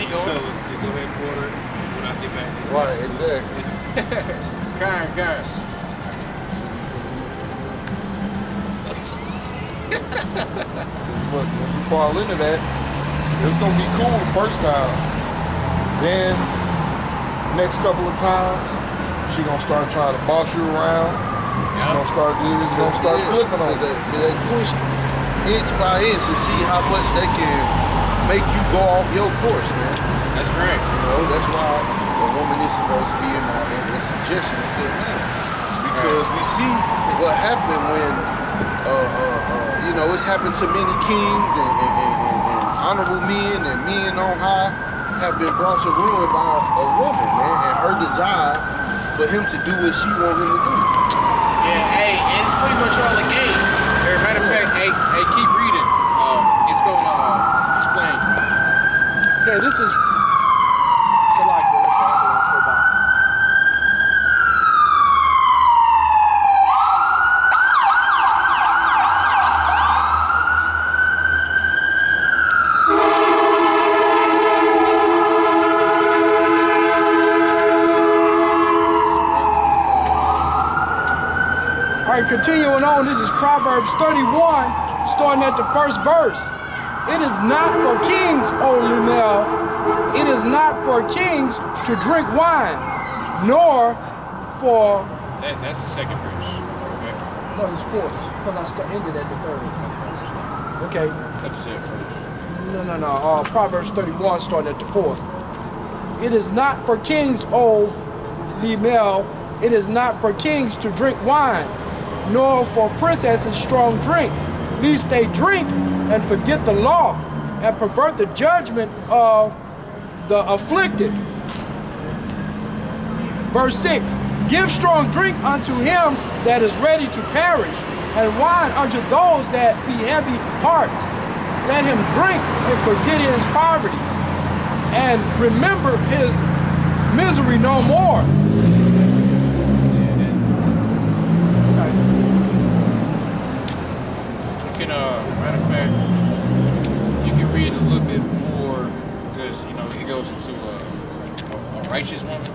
you can tell her, go ahead and order it when I get back. Right, exactly. Guys. Look, when you fall into that, it's gonna be cool the first time. Then, next couple of times, she gonna start trying to boss you around. She's gonna start flipping on it. They push inch by inch to see how much they can make you go off your course, man. That's right. You know, that's why a woman is supposed to be in subjection to a man. Because we see what happened when, you know, it's happened to many kings and honorable men and men on high have been brought to ruin by a woman, man, and her desire for him to do what she wants him to do. Yeah, hey, and it's pretty much all a game. Matter of fact, hey, keep reading. It's gonna explain. Okay, this is Salakia. Let's go back. All right, continuing on, this is Proverbs 31, starting at the first verse. It is not for kings, O Lumel, it is not for kings to drink wine, nor for... That's the second verse. Okay. No, it's fourth, because I ended at the third. Okay. Cut to say it first. No. Proverbs 31, starting at the fourth. It is not for kings, O Lumel, it is not for kings to drink wine, nor for princesses strong drink, lest they drink and forget the law and pervert the judgment of the afflicted. Verse 6, give strong drink unto him that is ready to perish, and wine unto those that be heavy hearts. Let him drink and forget his poverty, and remember his misery no more. Matter of fact, you can read a little bit more because, you know, it goes into a righteous woman.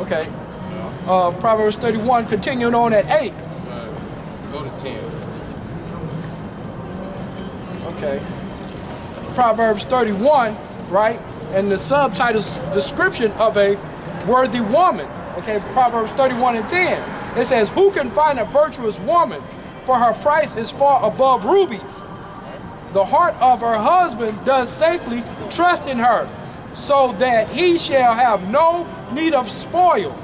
Okay. Proverbs 31, continuing on at 8. Go to 10. Okay. Proverbs 31, right? And the subtitle's description of a worthy woman. Okay, Proverbs 31 and 10. It says, who can find a virtuous woman? For her price is far above rubies. The heart of her husband does safely trust in her, so that he shall have no need of spoil.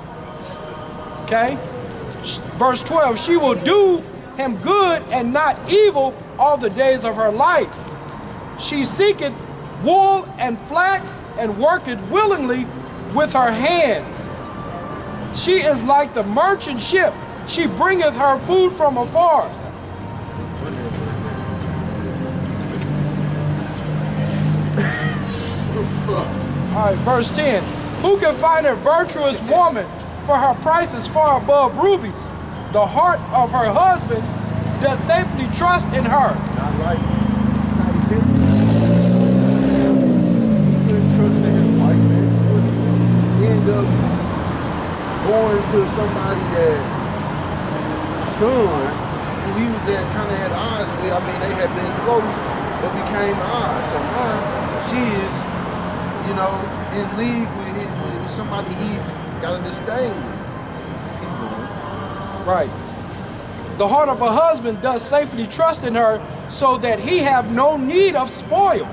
Okay? Verse 12, she will do him good and not evil all the days of her life. She seeketh wool and flax and worketh willingly with her hands. She is like the merchant ship. She bringeth her food from afar. All right, verse 10. Who can find a virtuous woman? For her price is far above rubies. The heart of her husband does safely trust in her. Not right. End up going to somebody that son, who he was there kind of had odds with. I mean, they had been close, but became odds. So now she is, you know, in league with somebody he got a disdain with. Right. The heart of a husband does safely trust in her, so that he have no need of spoil.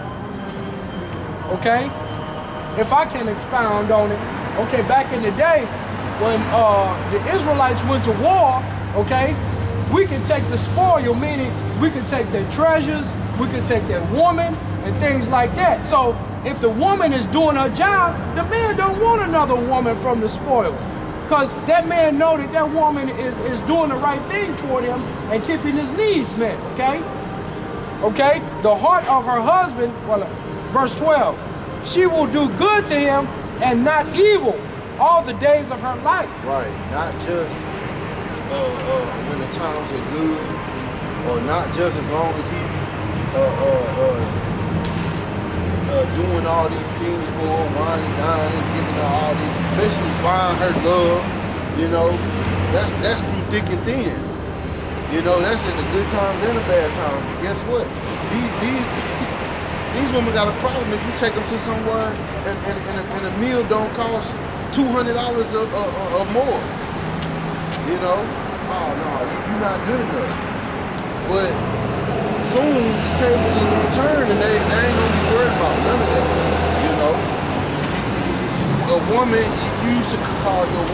Okay? If I can expound on it. Okay, back in the day, when the Israelites went to war, okay, we can take the spoil, meaning we can take their treasures, we can take their woman, and things like that. So if the woman is doing her job, the man don't want another woman from the spoil. Because that man know that that woman is doing the right thing toward him and keeping his needs met, okay? Okay, the heart of her husband, well, verse 12, she will do good to him and not evil all the days of her life. Right, not just when the times are good, or not just as long as he doing all these things for her, wine and dine, and giving her all these, basically buying her love, you know, that's through thick and thin. You know, that's in the good times and the bad times. But guess what? These women got a problem if you take them to somewhere and a meal don't cost $200 or more. You know? Oh no, you're not good enough. But soon the tables is gonna turn and they ain't gonna be worried about none of that. You know? A woman, you used to call your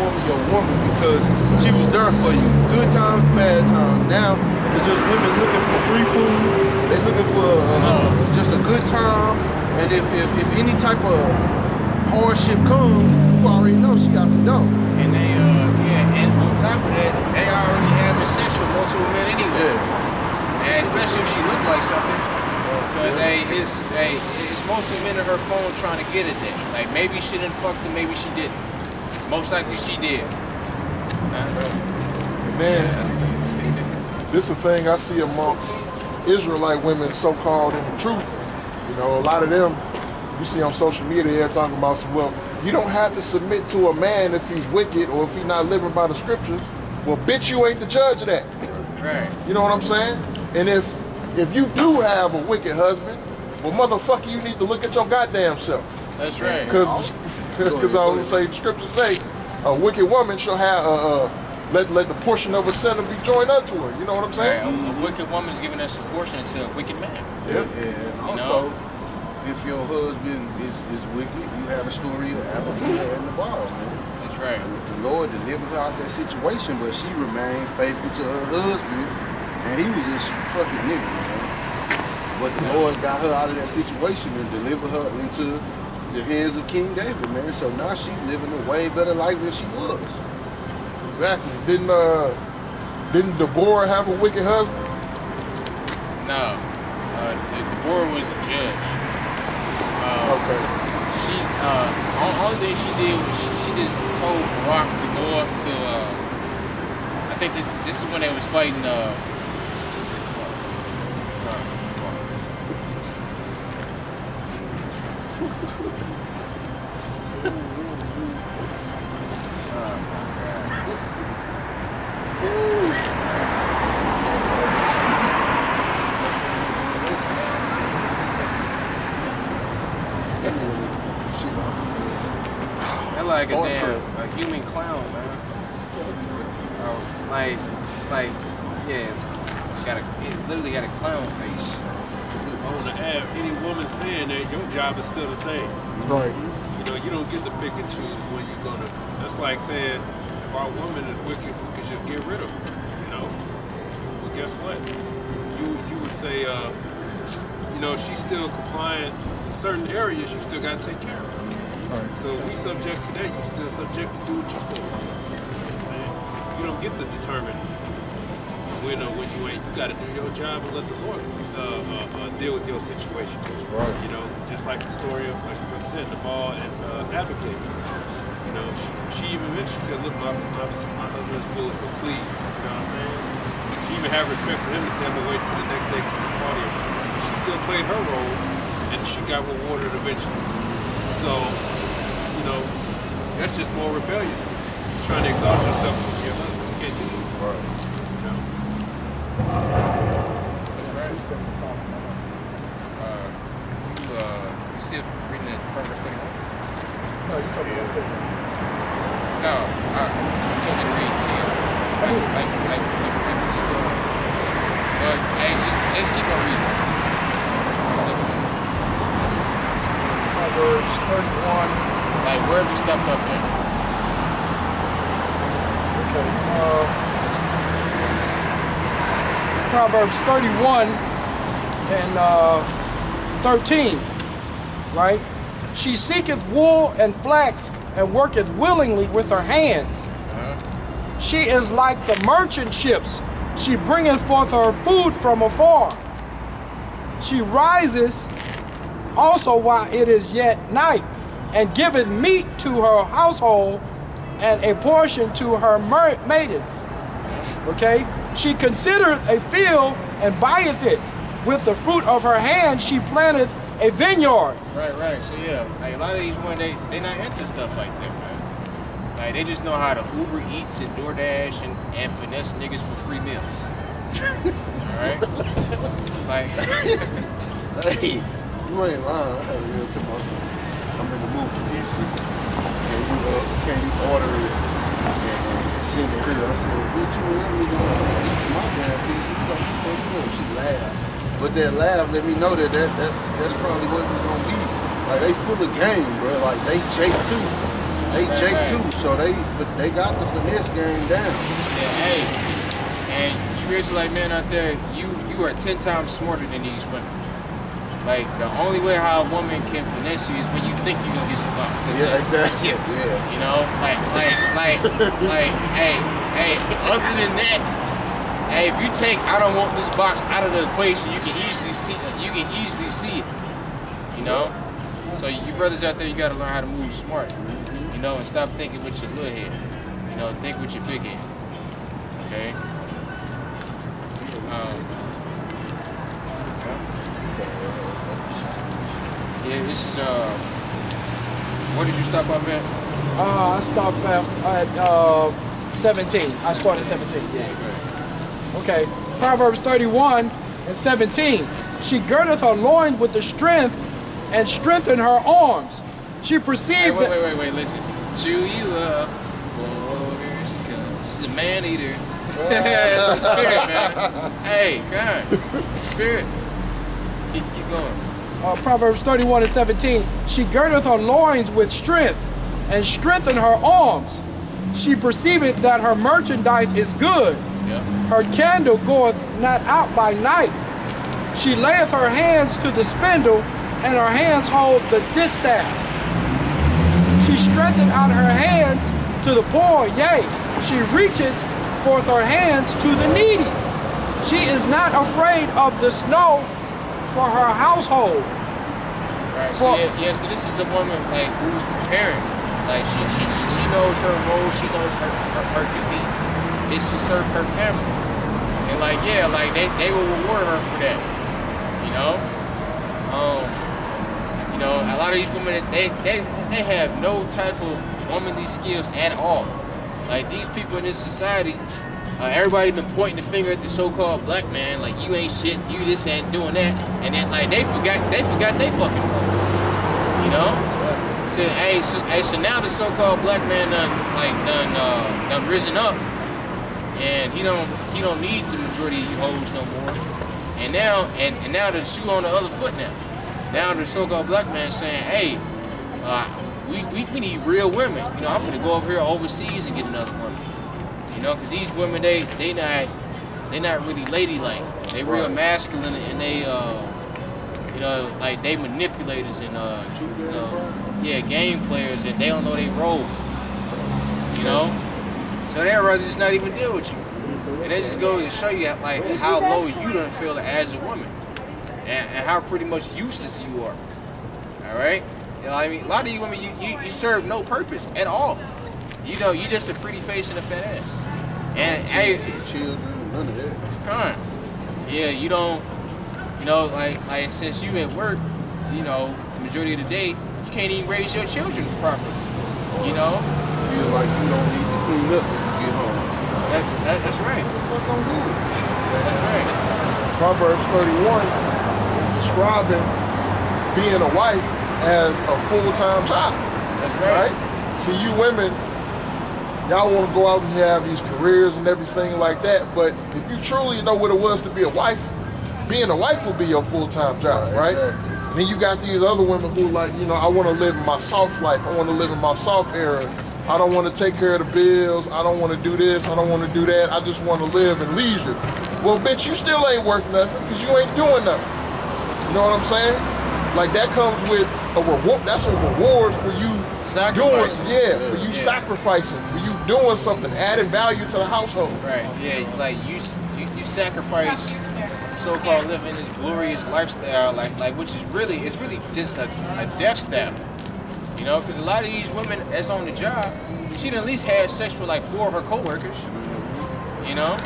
woman because she was there for you. Good times, bad times. Now it's just women looking for free food. They looking for just a good time. And if any type of hardship comes, you already know she got to go. And they and on top of that, they already having sex with multiple men anyway. Yeah. And especially if she look like something. Because it's mostly men on her phone trying to get at that. Like maybe she didn't fuck them, maybe she didn't. Most likely she did. Man, this is a thing I see amongst Israelite women, so-called in the truth. You know, a lot of them you see on social media, they're talking about, well, you don't have to submit to a man if he's wicked or if he's not living by the scriptures. Well, bitch, you ain't the judge of that. Right. You know what I'm saying? And if you do have a wicked husband, well, motherfucker, you need to look at your goddamn self. That's right. Because I always say, the scriptures say, a wicked woman shall have let the portion of a sinner be joined unto her. You know what I'm saying? Right. A wicked woman's giving us a portion to a wicked man. Yeah. And also, if your husband is wicked, you have a story of Abigail and the ball, man. That's right. And the Lord delivered her out that situation, but she remained faithful to her husband, and he was this fucking nigga, man. But the Lord got her out of that situation and delivered her into the hands of King David, man. So now she's living a way better life than she was. Exactly. Didn't Deborah have a wicked husband? No. Deborah was the judge. Okay. She only thing she did was she just told Barak to go up to I think this is when they was fighting like a damn human clown, man. It literally got a clown face. On the app, any woman saying that, your job is still the same. Right. You know, you don't get to pick and choose when you're gonna. That's like saying, if our woman is wicked, we could just get rid of her. You know. Well, guess what? You would say, you know, she's still compliant in certain areas. You still gotta take care of her. Right. So we subject to that. You still subject to do what you're supposed to do. You don't get to determine when you ain't. You got to do your job and let the Lord deal with your situation. Right. You know, just like the story of, like I said, the ball and Abigail. You know, she even mentioned, she said, look, my husband's foolish, but please. You know what I'm saying? She even had respect for him to say, I'm going to wait till the next day because the party. So she still played her role, and she got rewarded eventually. So, you know, that's just more rebellious. You're trying to exalt yourself with your husband. You can't do that. Right. You know? You still reading that Proverbs 31? No, you talking about something. No, I told you to read 10. Like but hey, just keep on reading. Proverbs 31. Like wherever you stepped up in. Okay. Proverbs 31 and 13, right? She seeketh wool and flax and worketh willingly with her hands. She is like the merchant ships. She bringeth forth her food from afar. She rises also while it is yet night, and giveth meat to her household and a portion to her maidens. Okay? She considereth a field and buyeth it. With the fruit of her hand she planteth a vineyard. Right. So yeah, like a lot of these women, they not into stuff like that, man. Like they just know how to Uber Eats and DoorDash and finesse niggas for free meals. Alright? Like Hey, you ain't lying. I had to real to myself. I'm in the mood for this shit. Can you order it and send it here? I said, bitch, you ain't really gonna eat my damn piece. You got to take it. She laughed. But that laugh let me know that's probably what it's gonna be. Like they full of game, bro. Like they Jake too. They Jake too. So they got the finesse game down. yeah, hey, and you Israelite men out there, you are 10 times smarter than these women. Like the only way how a woman can finesse you is when you think you're gonna get some bucks. That's it. Exactly. Yeah. You know, like, hey, other than that, hey, if you take I don't want this box out of the equation, you can easily see it. You know? So you brothers out there, you gotta learn how to move smart. You know, and stop thinking with your little head. You know, think with your big head. Okay? Yeah, this is what did you stop off at? I stopped at 17. I started 17. Yeah. Okay. Proverbs 31 and 17. She girdeth her loins with the strength and strengthened her arms. She perceived Hey, wait, listen. Chew you up, boys, cause she's a man eater. That's the spirit, man. Hey, come on. Spirit. Keep going. Proverbs 31 and 17. She girdeth her loins with strength and strengthened her arms. She perceiveth that her merchandise is good. Yep. Her candle goeth not out by night. She layeth her hands to the spindle, and her hands hold the distaff. She stretcheth out her hands to the poor, yea, she reaches forth her hands to the needy. She is not afraid of the snow for her household. Right. So so this is a woman like who's preparing. Like she knows her role. She knows her duty is to serve her family. And like they will reward her for that. You know, a lot of these women they have no type of womanly skills at all. Like these people in this society. Everybody been pointing the finger at the so-called black man, like you ain't shit, you this ain't doing that, and then like they forgot they fucking role. You know? So now the so-called black man done risen up, and he don't need the majority of you hoes no more. And now the shoe on the other foot now. Now the so-called black man saying, hey, we need real women. You know, I'm gonna go over here overseas and get another woman. You know, because these women, they not really ladylike. They real masculine, and they, you know, like they manipulators and, game players, and they don't know their role. You know, so they'd rather just not even deal with you. And they just go to show you like how low you done feel as a woman, and how pretty much useless you are. All right, you know, I mean, a lot of you women, you serve no purpose at all. You know, you just a pretty face and a fat ass. And hey, children, none of that. Come on. Yeah, you don't. You know, like since you at work, you know, the majority of the day, you can't even raise your children properly. You know, feel like you don't need to clean up when you get home. That's right. What the fuck don't do it? That's right. Proverbs 31 describing being a wife as a full-time job. That's right. See, you women, y'all want to go out and have these careers and everything like that, but if you truly know what it was to be a wife, being a wife will be your full-time job, right? Exactly. And then you got these other women who like, you know, I want to live in my soft life. I want to live in my soft era. I don't want to take care of the bills. I don't want to do this. I don't want to do that. I just want to live in leisure. Well, bitch, you still ain't worth nothing because you ain't doing nothing. You know what I'm saying? Like that comes with a reward. That's a reward for you Sacrificing. for you sacrificing, for you doing something, adding value to the household. Right. Yeah. Like you sacrifice so-called living this glorious lifestyle, like which is really just a death step. You know, because a lot of these women that's on the job, she done at least had sex with like 4 of her coworkers. You know,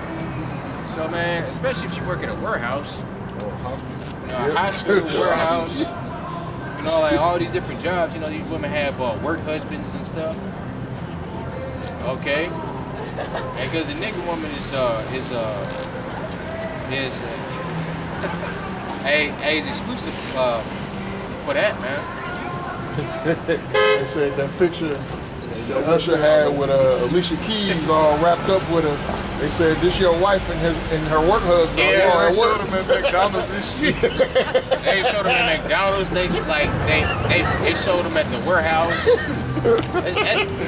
so man, especially if she work at a warehouse. You hospital, warehouse, you know, like all these different jobs. You know, these women have work husbands and stuff. Okay, because a nigga woman is exclusive for that, man. They said that picture that Usher had with Alicia Keys all wrapped up with her. They said this your wife and her work husband. Yeah, all They at showed work. them at McDonald's and shit. They showed them at McDonald's. They showed them at the warehouse.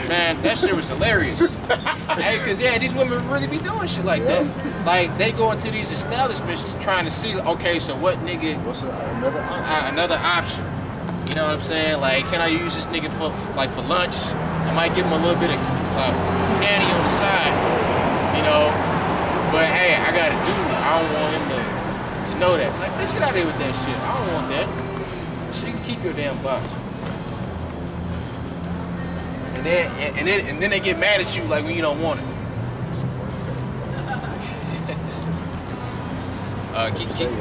Man, that shit was hilarious. Hey, cause yeah, these women really be doing shit like that. Like they go into these establishments trying to see, okay, so what nigga? What's another option? Another option. You know what I'm saying? Like, can I use this nigga for lunch? I might give him a little bit of candy on the side. You know, but hey, I got a dude. I don't want him to know that. Like, bitch, get out of here with that shit. I don't want that. She can keep your damn box. And then they get mad at you like when you don't want it. Keep going,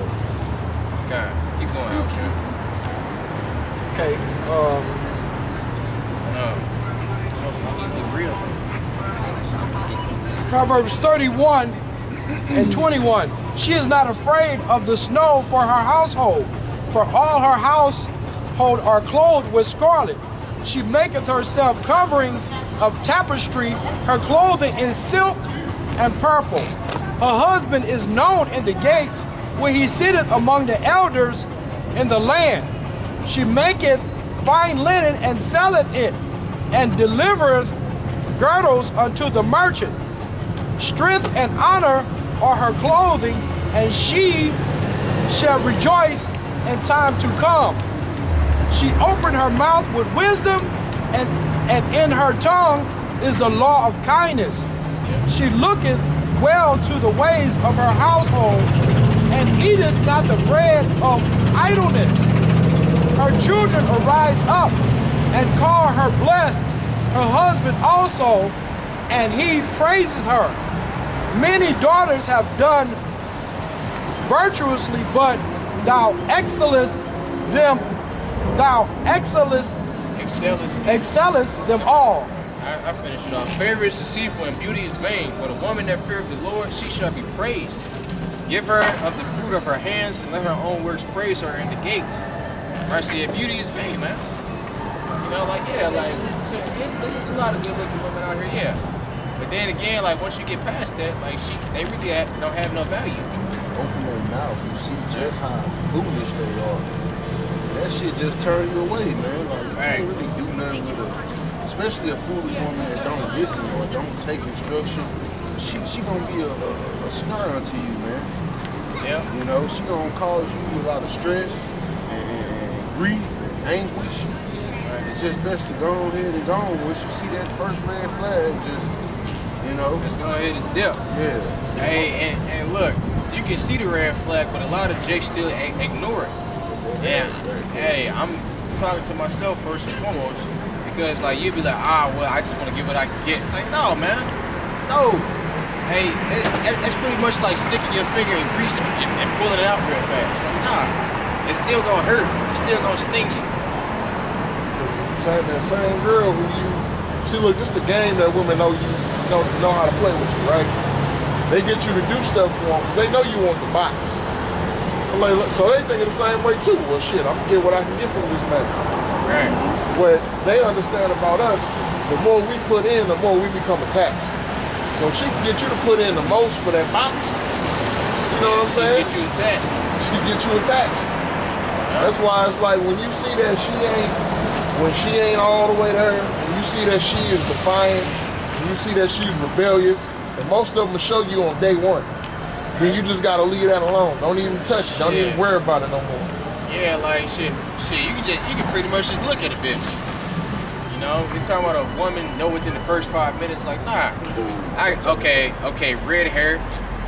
Alshon. Okay. Real. Proverbs 31 and 21. She is not afraid of the snow for her household, for all her household are clothed with scarlet. She maketh herself coverings of tapestry, her clothing is silk and purple. Her husband is known in the gates, where he sitteth among the elders in the land. She maketh fine linen and selleth it, and delivereth girdles unto the merchant. Strength and honor are her clothing, and she shall rejoice in time to come. She opened her mouth with wisdom, and in her tongue is the law of kindness. She looketh well to the ways of her household, and eateth not the bread of idleness. Her children arise up and call her blessed, her husband also, and he praises her. Many daughters have done virtuously, but thou excellest them, excellest them all. I finish it off. Favor is deceitful and beauty is vain, but a woman that feareth the Lord, she shall be praised. Give her of the fruit of her hands, and let her own works praise her in the gates. Mercy and beauty is vain, man. You know, like, yeah, like, it's a lot of good-looking women out here, yeah. But then again, like, once you get past that, like, they really don't have no value. Open their mouth, you see just how foolish they are. That shit just turn you away, man. Like, you can't really do nothing with her. Especially a foolish woman that don't listen or don't take instruction. She gonna be a snare unto you, man. Yeah. You know, she gonna cause you a lot of stress and grief and anguish. It's just best to go ahead and go on. Once you see that first red flag, just, you know. Just go ahead and dip. Yeah. Hey, and look, you can see the red flag, but a lot of jakes still ignore it. Yeah. Hey, I'm talking to myself first and foremost, because like you'd be like, well, I just want to get what I can get. Like, no, man, no. Hey, it's pretty much like sticking your finger in grease and pulling it out real fast. Like, nah, it's still gonna hurt. It's still gonna sting you. That same girl who you see, look, this the game that women know you don't know how to play with you, right? They get you to do stuff for them. They know you want the box. So they think of the same way too. Well, shit, I'm gonna get what I can get from this man. Right. What they understand about us, the more we put in, the more we become attached. So she can get you to put in the most for that box. You know what I'm saying? She get you attached. She get you attached. That's why it's like when you see that when she ain't all the way there, and you see that she is defiant, and you see that she's rebellious, and most of them will show you on day one. Then you just gotta leave that alone. Don't even touch it. Don't even worry about it no more. Yeah, like shit. You can pretty much just look at a bitch. You know, you're talking about a woman know within the first 5 minutes, like, nah. Okay, red hair,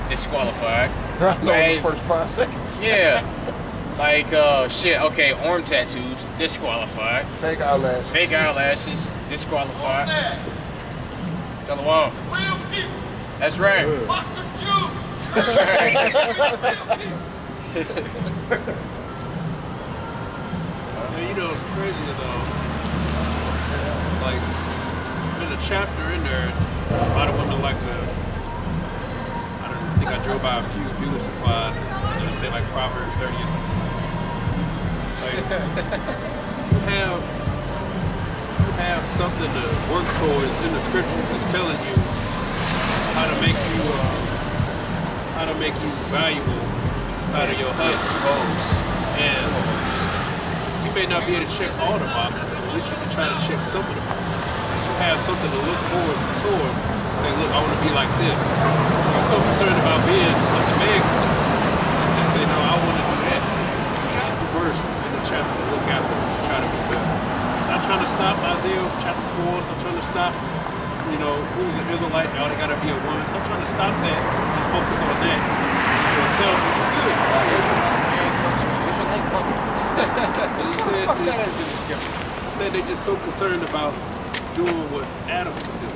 disqualified. I know in Hey, the first 5 seconds. Yeah. Like, shit, okay, arm tattoos, disqualified. Fake eyelashes. Fake eyelashes, disqualified. Shalom. Real people. That's right. Fuck the Jews. That's right. And you know, it's crazy is like there's a chapter in there. A lot of women like to. I don't think I drove by a few beauty supplies. And it say like Proverbs 30 or something. Like you have something to work towards in the scriptures. It's telling you how to make you valuable inside of your husband. And you may not be able to check all the boxes, but at least you can try to check some of them. You have something to look forward towards. Say, look, I want to be like this. You're so concerned about being like the man and say, no, I want to do that. You got the verse in the chapter to look after to try to be better. Stop trying to stop Isaiah chapter 4. Stop trying to stop, you know, who's an Israelite? Oh, they got to be a woman. Stop trying to stop that. Just focus on that. Just yourself and you're good. You said that is in the scripture. Instead, they're just so concerned about doing what Adam could do.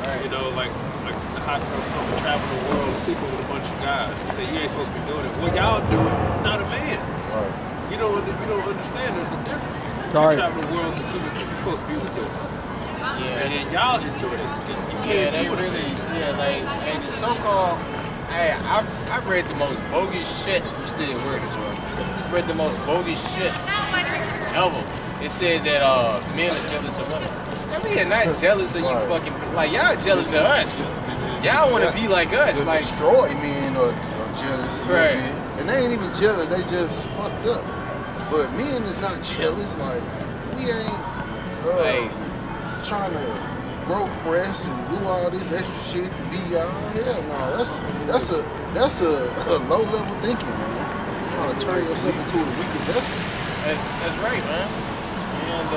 Right. You know, like the hot girl song, travel the world, sleeping with a bunch of guys. You say you ain't supposed to be doing it. Well, y'all do it, not a man. Right. You don't understand. There's a difference. You travel the world to see what you're supposed to be with your husband. Yeah. And then y'all enjoy it. You can't do it. Like, and the so-called. Hey, I've read the most bogus shit. You still word as well. Read the most bogus shit ever. It said that men are jealous of women. We are not jealous of you fucking. Like, y'all jealous of us. Y'all want to be like us. Like destroy men or jealous. Right. And they ain't even jealous. They just fucked up. But men is not jealous. Like, we ain't trying to grow breasts and do all this extra shit to be y'all. Hell no, that's a low level thinking, man. Trying to turn yourself into a weaker vessel. That's right, man. And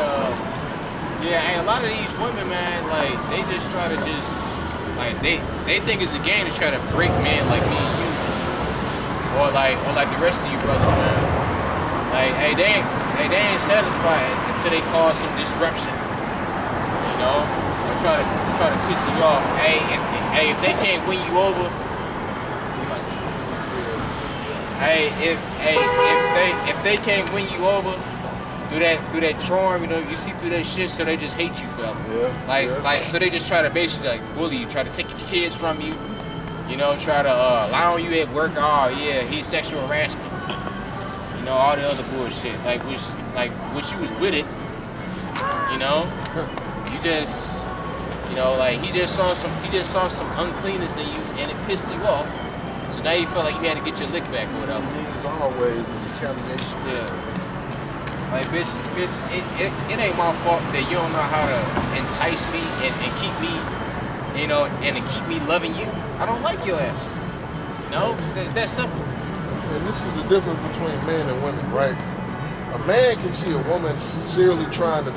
and a lot of these women, man, like they just try to like they think it's a game to try to break men like me and you, or like the rest of you brothers, man. Like, hey, they ain't satisfied until they cause some disruption, you know. Try to piss you off. Hey, if they can't win you over, if they can't win you over through that charm, you know, you see through that shit, so they just hate you, fella. Yeah. Like so they just try to basically like bully you, try to take your kids from you, you know, try to lie on you at work. Oh yeah, he's sexual harassment. You know, all the other bullshit. Like which you was with it, you know, you just. You know, like he just saw some uncleanness in you, and it pissed you off. So now you felt like you had to get your lick back or whatever. It's always a retaliation. Yeah. Like, bitch, it ain't my fault that you don't know how to entice me and keep me, you know, and to keep me loving you. I don't like your ass. No, it's that simple. And this is the difference between men and women, right? A man can see a woman sincerely trying to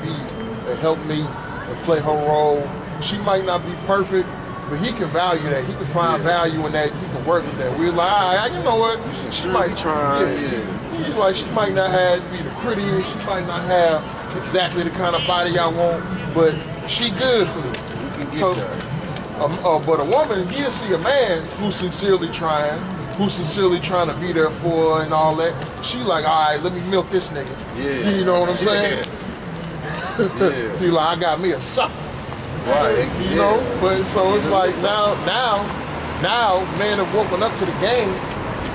help me and play her role. She might not be perfect, but he can value that. He can find value in that. He can work with that. We're like, you know what? She might try. He's like, she might not be the prettiest. She might not have exactly the kind of body I want, but she good for me. So, but a woman, he'll see a man who's sincerely trying to be there for her and all that. She like, all right, let me milk this nigga. Yeah. You know what I'm saying? Yeah. She like, I got me a sucker. Right. You know, but so it's like now men have woken up to the game,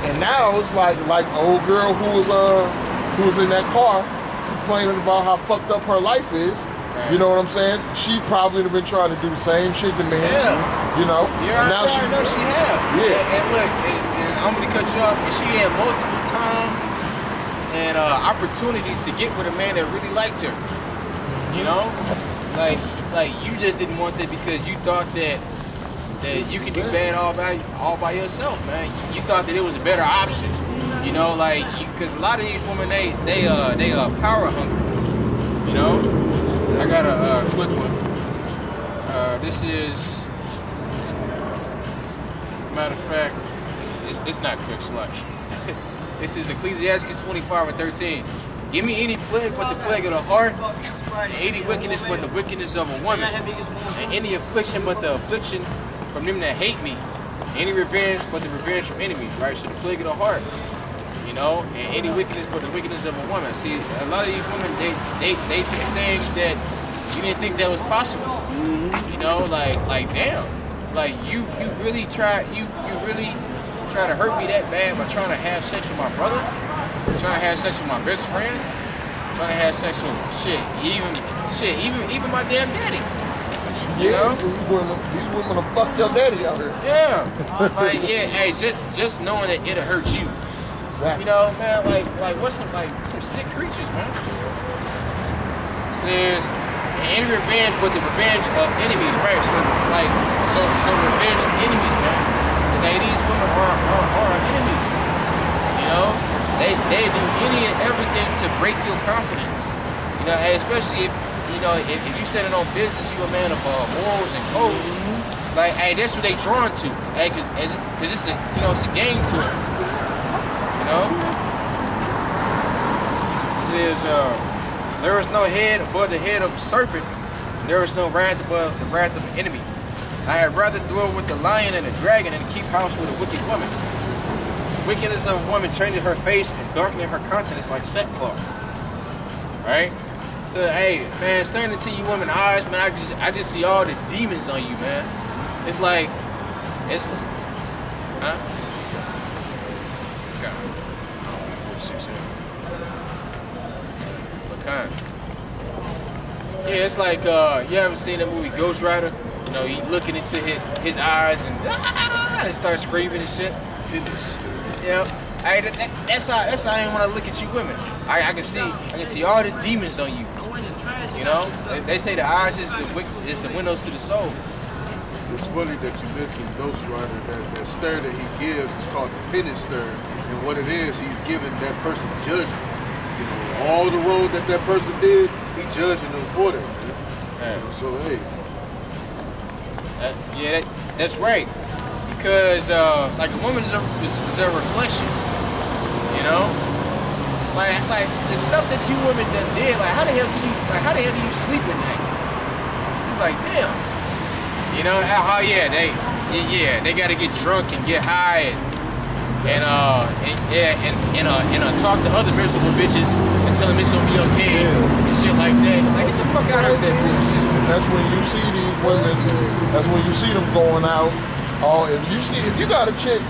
and now it's like old girl who was in that car complaining about how fucked up her life is. Right. You know what I'm saying? She probably have been trying to do the same shit to men. Yeah. You know. Yeah, now she have. Yeah. And look, and I'm gonna cut you off, but she had multiple times and opportunities to get with a man that really liked her. You know, like you just didn't want that because you thought that you could do bad all by yourself, man. You thought that it was a better option, you know, like because a lot of these women they are power hungry, you know. I got a quick one. This is, matter of fact, it's not quick, slush. This is Ecclesiastes 25:13. Give me any plague but the plague of the heart, and any wickedness but the wickedness of a woman, and any affliction but the affliction from them that hate me, any revenge but the revenge from enemies, right? So the plague of the heart, You know, and any wickedness but the wickedness of a woman. See, a lot of these women, they do things that you didn't think that was possible. You know, like damn, like you really try to hurt me that bad by trying to have sex with my brother, trying to have sex with my best friend, trying to have sex with even my damn daddy. You know? These women will fuck your daddy out here. Yeah. Like, yeah, hey, just knowing that it'll hurt you. Exactly. You know, man, like what's some sick creatures, man. It says, any revenge but the revenge of enemies, right? So it's like so revenge of enemies, man. Like these women are our enemies. You know? They do any and everything to break your confidence. You know, especially if you standing on business, you a man of morals and codes. Like, hey, that's what they drawn to. Hey, cause it's a it's a game to it. You know. It says, there is no head above the head of a serpent. And there is no wrath above the wrath of an enemy. I had rather dwell with the lion and the dragon than keep house with a wicked woman. The wickedness of a woman changing her face and darkening her countenance like sackcloth. Right? So, hey, man, staring into you women's eyes, man, I just see all the demons on you, man. It's like, huh? Okay. 46 here. What kind? Yeah, it's like, you ever seen the movie Ghost Rider? You know, he looking into his eyes and start screaming and shit. Yeah. Hey, that's how I ain't want to look at you women. I can see all the demons on you. You know, they say the eyes is the windows to the soul. It's funny that you mentioned Ghost Rider. That stare that he gives is called the penance stare, and what it is, he's giving that person judgment. You know, all the wrong that person did, he judging them for that. Man. Right. So hey, that's right. Because like a woman is a reflection. You know. Like the stuff that you women done did, how the hell do you sleep at night? It's like, damn. You know, they gotta get drunk and get high and talk to other miserable bitches and tell them it's gonna be okay and shit like that. Like, get the fuck out of that bullshit. That's when you see these women, that's when you see them going out. If you got a chick,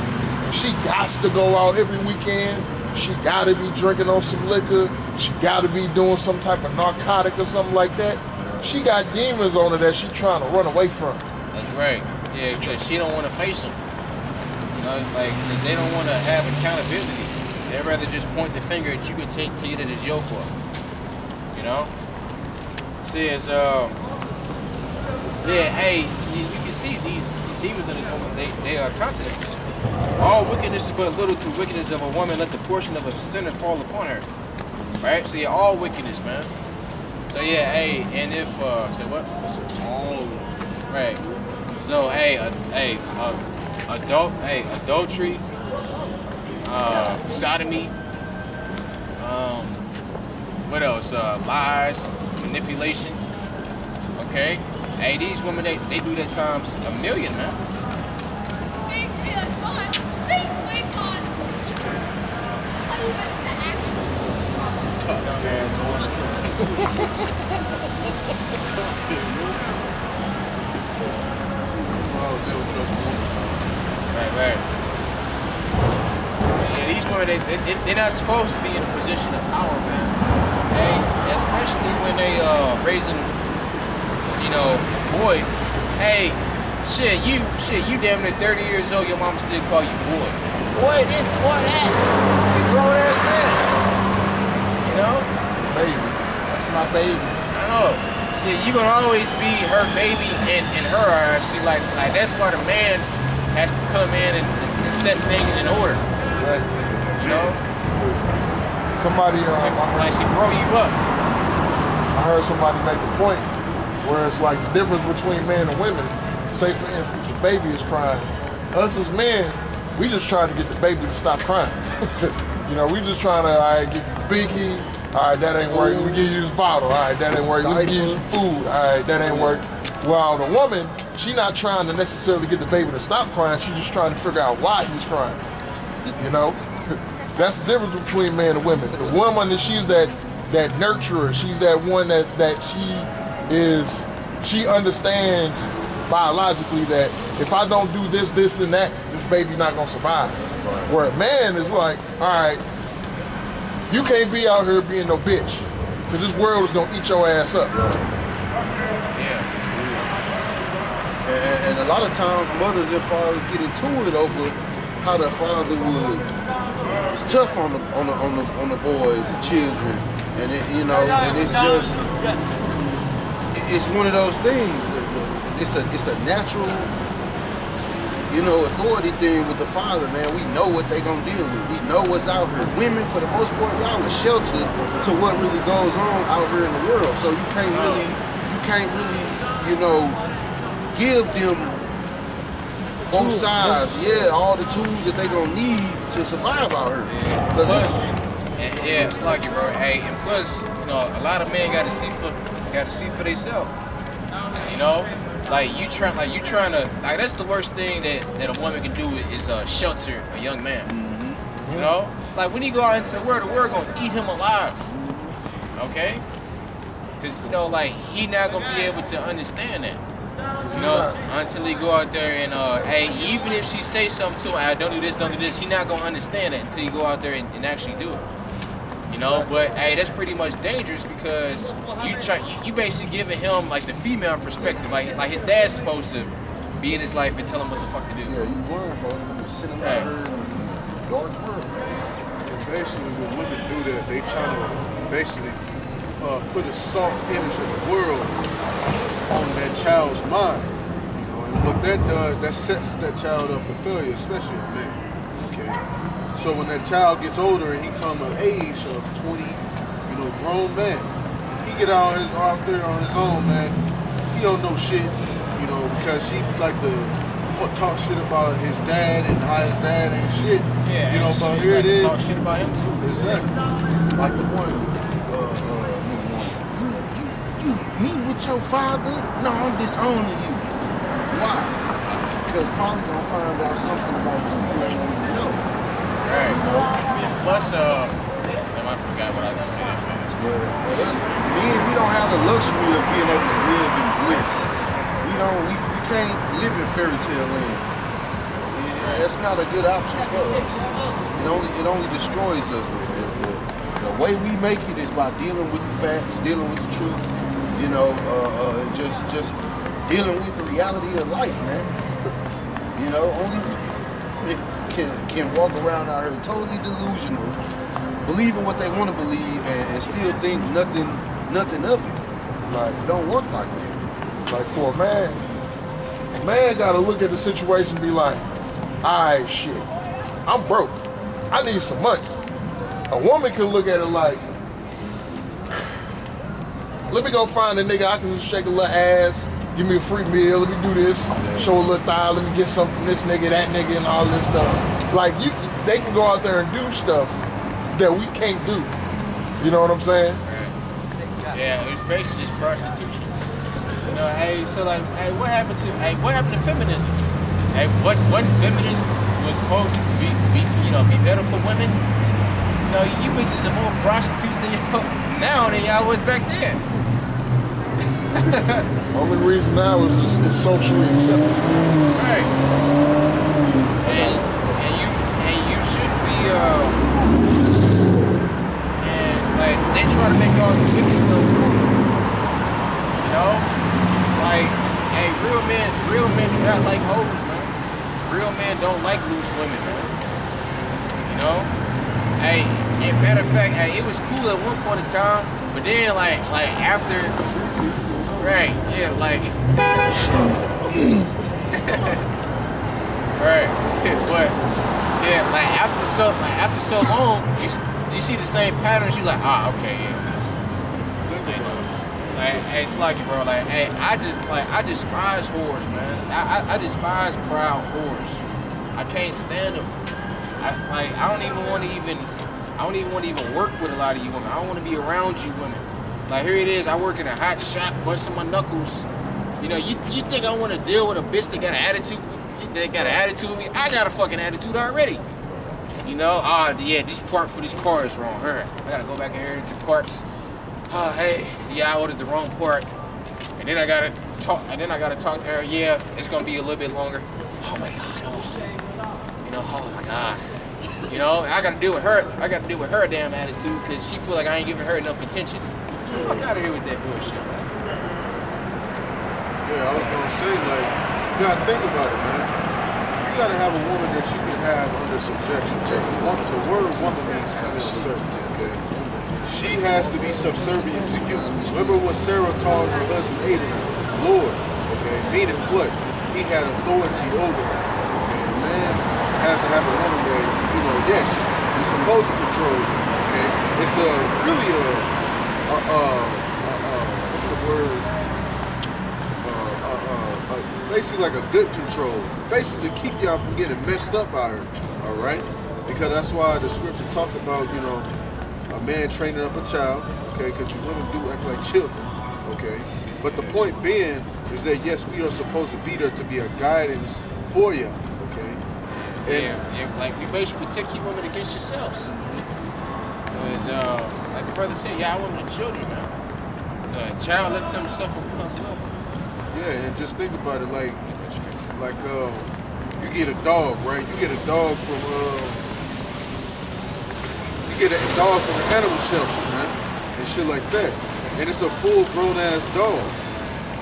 she gots to go out every weekend. She gotta be drinking on some liquor. She gotta be doing some type of narcotic or something like that. She got demons on her that she trying to run away from. That's right. Yeah, because she don't want to face them. You know, like they don't want to have accountability. They'd rather just point the finger at you and tell you that it's your fault. You know? It says, hey, you can see these demons in this woman. They are continents. All wickedness is but little to wickedness of a woman. Let the portion of a sinner fall upon her. Right? So yeah, all wickedness, man. So yeah, hey, and if say what? all Right. So adultery, sodomy, what else? Lies, manipulation. Okay. Hey, these women they do that times a million, man. Right. Yeah, these women, they're not supposed to be in a position of power, man. Hey, especially when they raising, boy. Hey, you damn near 30 years old, your mama still call you boy. Boy this, boy that. You grown ass man. You know? Baby, that's my baby. I know. See, you gonna always be her baby in her eyes. See, like that's why the man has to come in and set things in order. Right. You know? Somebody, she grow you up. I heard somebody make a point where it's like the difference between men and women. Say, for instance, a baby is crying. Us as men, we just trying to get the baby to stop crying. We just trying to, get the biggie. All right, that ain't working. We give you this bottle. All right, that ain't working. We give you some food. All right, that ain't working. While the woman, she not trying to necessarily get the baby to stop crying. She's just trying to figure out why he's crying. That's the difference between men and women. The woman is she's that nurturer. She's that one that she understands biologically that if I don't do this, this, and that, this baby's not gonna survive. Right. Where a man is like, all right, you can't be out here being no bitch, because this world is gonna eat your ass up. Right. Yeah. And a lot of times, mothers and fathers get into it over how their father would. It's tough on the boys and children, and and it's just it's one of those things. It's a natural, authority thing with the father, man. We know what they gonna deal with. We know what's out here. Women, for the most part, y'all are sheltered to what really goes on out here in the world. So you can't really, give them both sides. Yeah, all the tools that they gonna need to survive out here. Yeah, it's lucky, bro. Hey, and plus, a lot of men got to see for themselves. Like you trying to that's the worst thing that a woman can do is shelter a young man. Mm-hmm. Like when he go out into the world gonna eat him alive. Okay? Because he not gonna be able to understand that. Until he go out there and hey, even if she say something to him, I don't do this, he not gonna understand it until you go out there and actually do it. But hey, that's pretty much dangerous because you basically giving him like the female perspective, like his dad's supposed to be in his life and tell him what the fuck to do. Yeah, you blind for him, sitting out here in the dark world. And basically, when women do that, they trying to basically put a soft image of the world on that child's mind. And what that does, that sets that child up for failure, especially a man. Okay. So when that child gets older and he come of age of 20, grown man, he get out there on his own, man. He don't know shit, because she like to talk shit about his dad and how his dad ain't shit. Yeah, but here it is. Talk shit about him too. Exactly. Like the one, you meet with your father? No, I'm disowning you. Why? Because probably gonna find out something about you you ain't even know. Right. Plus, I forgot what I was gonna say that fast. We don't have the luxury of being able to live in bliss. We can't live in fairy tale land. That's not a good option for us. It only destroys us. The way we make it is by dealing with the facts, dealing with the truth, just dealing with the reality of life, man. Only can walk around out here totally delusional, believing what they want to believe, and still think nothing of it. Like, it don't work like that. Like for a man gotta look at the situation and be like, alright, shit, I'm broke. I need some money. A woman can look at it like, let me go find a nigga I can just shake a little ass, give me a free meal, let me do this, show a little thigh, let me get something from this nigga, that nigga, and all this stuff. Like, they can go out there and do stuff that we can't do. You know what I'm saying? Yeah, it's basically just prostitution. What happened to feminism? Hey, what feminism was supposed to be better for women? You bitches are more prostitutes now than y'all was back then. Only reason now is it's socially accepted. Right. And you should be and like they try to make all the women stuff cool. Hey, real men do not like hoes, man. Real men don't like loose women, man. Hey, and matter of fact, hey, it was cool at one point in time, but then like after, right, yeah, like, right, but yeah, after so long, you see the same patterns. You like, okay, yeah. Hey, Sluggy, bro. Hey, I despise whores, man. I despise proud whores. I can't stand them. I don't even want to even work with a lot of you women. I don't want to be around you women. Like here it is, I work in a hot shop, busting my knuckles. You think I want to deal with a bitch that got an attitude? That got an attitude with me? I got a fucking attitude already. You know, yeah, this part for this car is wrong. Her, I gotta go back in here to parts. Hey, yeah, I ordered the wrong part. And then I gotta talk. To her. Yeah, it's gonna be a little bit longer. Oh my God. Oh. You know, oh my God. You know, I gotta deal with her. I gotta deal with her damn attitude because she feel like I ain't giving her enough attention. Get the fuck out of here with that bullshit, man. Yeah, I was gonna say, like, you gotta think about it, man. You gotta have a woman that you can have under subjection to. The word woman means subservient, okay? She has to be subservient to you. Remember what Sarah called her husband Abraham? Lord, okay? Meaning what? He had authority over her. Okay? A man has to have a woman where, you know, yes, you're supposed to control this, okay? It's really what's the word? Basically like a good control. Basically keep y'all from getting messed up out here, all right? Because that's why the scripture talk about, you know, a man training up a child, okay? Because you women do act like children, okay? But the point being is that, yes, we are supposed to be there to be a guidance for y'all, okay? And yeah, like we basically protect you women against yourselves. Because, like the brother said, y'all women are children now. A child lets himself become. yeah, and just think about it, like you get a dog, right? You get a dog from an animal shelter, man, and shit like that. And it's a full-grown ass dog.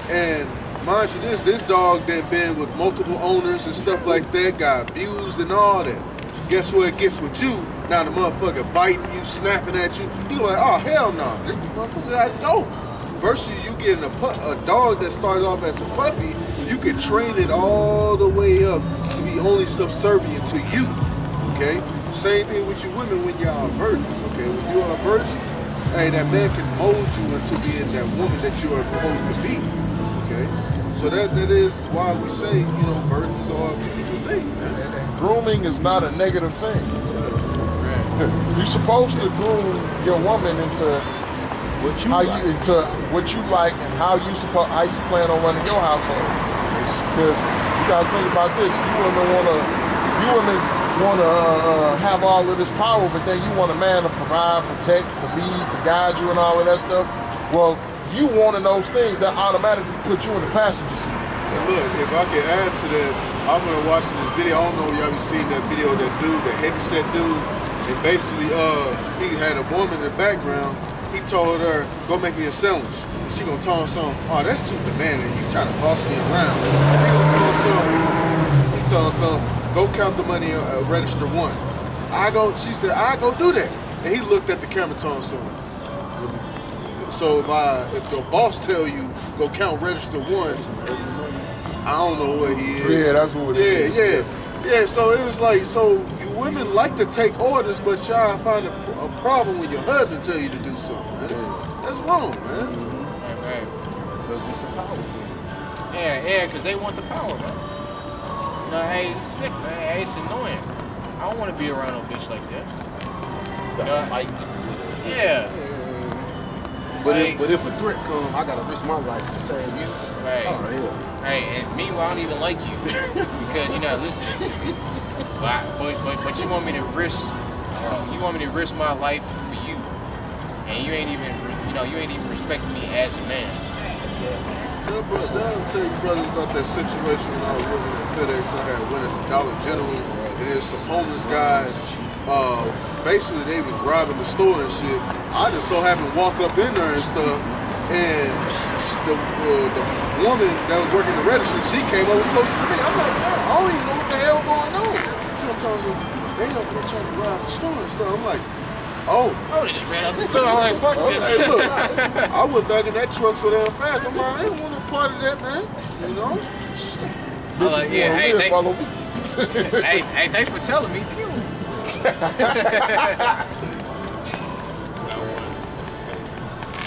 And mind you, this dog then been with multiple owners and stuff like that, got abused and all that. Guess what it gets with you? Now the motherfucker biting you, snapping at you. You go like, oh hell no, this motherfucker gotta go. Versus you getting a dog that started off as a puppy, you can train it all the way up to be only subservient to you, okay? Same thing with you women when y'all are virgins, okay? When you're a virgin, hey, that man can mold you into being that woman that you are supposed to be, okay? So that is why we say, you know, virgins are a beautiful thing, man. And grooming is not a negative thing. You're supposed to groom your woman into what you like and how you plan on running your household. Because you gotta think about this. You women wanna have all of this power, but then you want a man to provide, protect, to lead, to guide you and all of that stuff. Well, you wanting those things that automatically put you in the passenger seat. And look, if I can add to that, I remember watching this video. I don't know if y'all be seeing that video of that dude, that heavyset dude. And basically, he had a woman in the background. He told her, go make me a sandwich. She gonna tell him something, oh, that's too demanding. You trying to boss me around. He told him something, go count the money at register 1. She said, I go do that. And he looked at the camera and told him something. So if your boss tell you, go count register 1, I don't know what he is. Yeah, that's what it is. Yeah, so it was like, so you women like to take orders, but y'all find a problem when your husband tell you to do something, man. That's wrong, man. Right. Because it's a power thing. Yeah, because they want the power, man. You know, hey, it's sick, man. Hey, it's annoying. I don't want to be around no bitch like that. You know, yeah. But if a threat comes, I gotta risk my life to save you. Right. Oh, yeah. Right, and meanwhile, I don't even like you because you're not listening to me. But you want me to risk, my life for you, and you ain't even respecting me as a man. Yeah, but I'll tell you, brothers, about that situation when I was working at FedEx. I had went at the Dollar General, and there's some homeless guys. Basically, they was robbing the store and shit. I just so happened to walk up in there and stuff, and the woman that was working the register, she came over close to me. I'm like, I don't even know what the hell going on. She told me, they up there trying to rob the store and stuff. I'm like, oh. I just ran out the store. I'm like, fuck this. Hey, look, I went back in that truck so damn fast. I'm like, I ain't want no part of that, man. You know? I'm like, yeah, hey, thanks for telling me.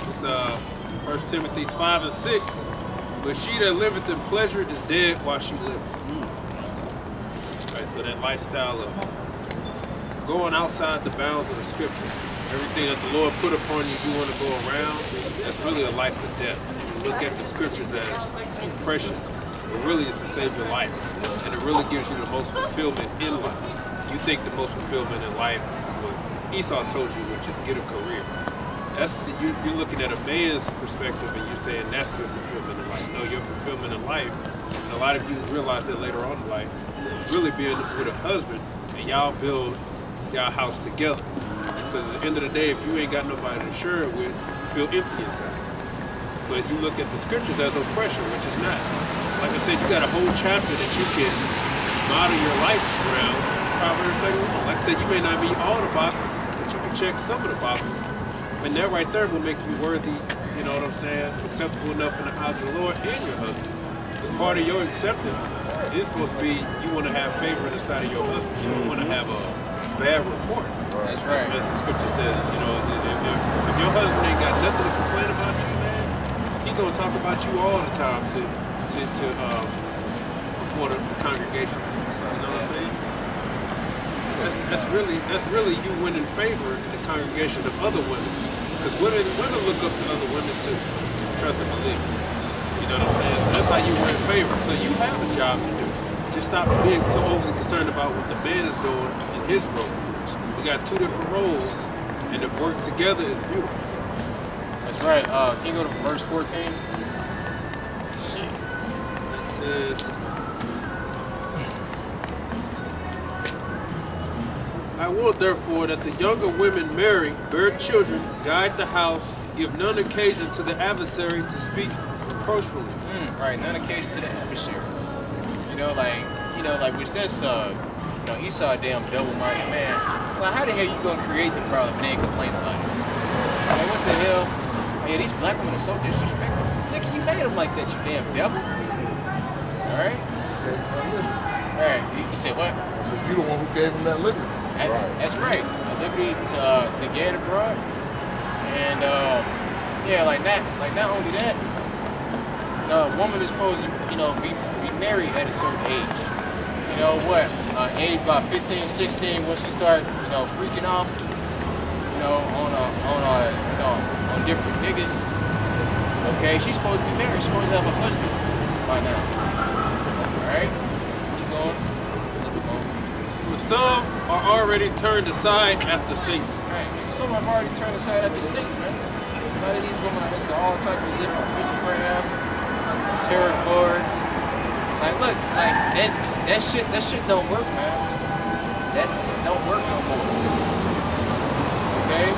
It's 1 Timothy 5 and 6. But she that liveth in pleasure is dead while she liveth. Right, so that lifestyle of going outside the bounds of the scriptures, everything that the Lord put upon you, you want to go around, that's really a life or death. You look at the scriptures as oppression, but really it's to save your life. And it really gives you the most fulfillment in life. you think the most fulfillment in life is what Esau told you, which is get a career. You're looking at a man's perspective and you're saying that's your fulfillment in life. No, your fulfillment in life, and a lot of you realize that later on in life, really being with a husband and y'all build y'all house together. Because at the end of the day, if you ain't got nobody to share it with, you feel empty inside. But you look at the scriptures as oppression, which is not. Like I said, you got a whole chapter that you can model your life around. Proverbs 31. Like I said, you may not meet all the boxes, but you can check some of the boxes. And that right there will make you worthy, you know what I'm saying, acceptable enough in the eyes of the Lord and your husband. Because part of your acceptance is supposed to be you want to have favor in the sight of your husband. You don't want to have a bad report. That's right. As the scripture says, you know, if your husband ain't got nothing to complain about you, man, he gonna talk about you all the time before the congregation. You know what I'm saying? That's really you winning favor in the congregation of other women. Because women look up to other women too. Trust and believe. You know what I'm saying? So that's how you win favor. So you have a job to do. Just stop being so overly concerned about what the man is doing in his role. We got two different roles, and to work together is beautiful. That's right. Can you go to verse 14? It says, I will therefore that the younger women marry, bear children, guide the house, give none occasion to the adversary to speak reproachfully. Right, none occasion to the adversary. Like which that's Esau a damn double-minded man. Like how the hell you gonna create the problem and then complain about it? Like what the hell? Yeah, these black women are so disrespectful. Look, you made them like that, you damn devil. Alright? Alright, you said what? I said, you the one who gave him that liberty. That's right. The liberty to get abroad. And not only that, a woman is supposed to, be married at a certain age. You know what? Age about 15, 16, when she start, freaking off, on different niggas. Okay, she's supposed to be married. She's supposed to have a husband by now. All right, keep going. For some are already turned aside after Satan. Right, some have already turned aside after Satan, man. A lot of these women are into all types of different witchcraft, tarot cards. Like, look, like that shit don't work, man. That don't work no more. Okay?